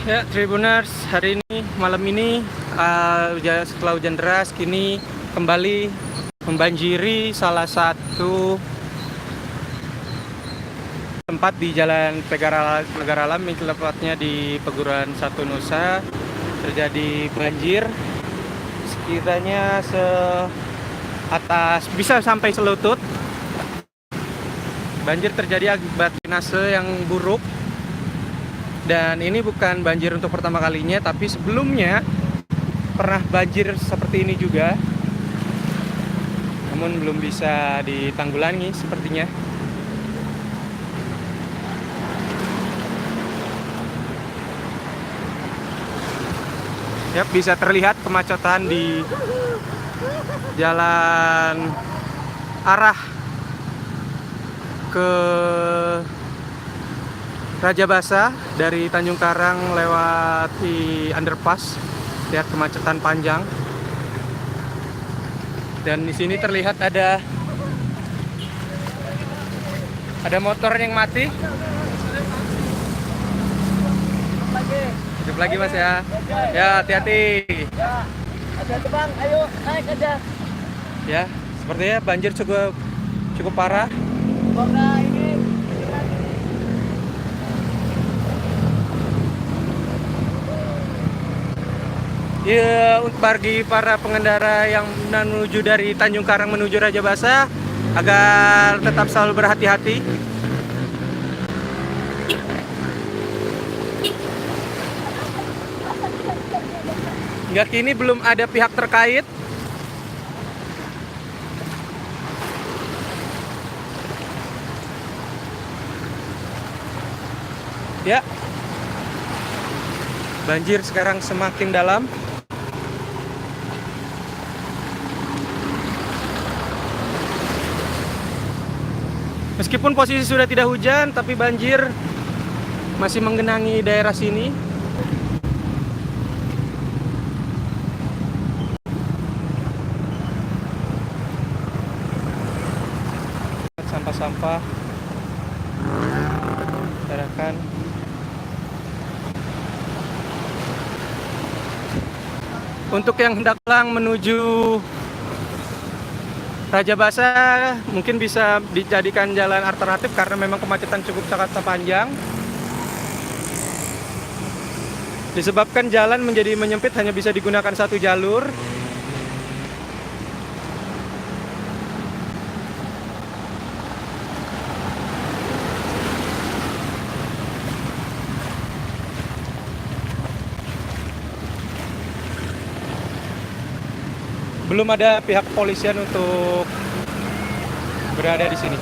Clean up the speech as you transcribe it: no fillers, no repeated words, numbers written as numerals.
Ya, Tribuners, hari ini, malam ini, setelah hujan deras, kini kembali membanjiri salah satu tempat di Jalan Negara Alam, tepatnya di Peguruan 1 Nusa. Terjadi banjir sekiranya atas bisa sampai selutut. Banjir terjadi akibat drainase yang buruk. Dan ini bukan banjir untuk pertama kalinya, tapi sebelumnya pernah banjir seperti ini juga. Namun belum bisa ditanggulangi sepertinya. Ya, bisa terlihat kemacetan di jalan arah ke Raja Basa dari Tanjung Karang lewati underpass. Lihat kemacetan panjang. Dan di sini terlihat ada motor yang mati. Hidup lagi Mas ya. Ya, hati-hati. Hati-hati Bang, ayo naik aja. Ya, sepertinya banjir cukup parah. Semoga ini Ya, bagi para pengendara yang menuju dari Tanjung Karang menuju Raja Basa agar tetap selalu berhati-hati. Hingga kini belum ada pihak terkait. Ya, banjir sekarang semakin dalam. Meskipun posisi sudah tidak hujan, tapi banjir masih menggenangi daerah sini. Sampah-sampah berserakan. Untuk yang hendak pulang menuju Raja Basa mungkin bisa dijadikan jalan alternatif karena memang kemacetan cukup sangat panjang. Disebabkan jalan menjadi menyempit, hanya bisa digunakan satu jalur. Belum ada pihak kepolisian untuk berada di sini.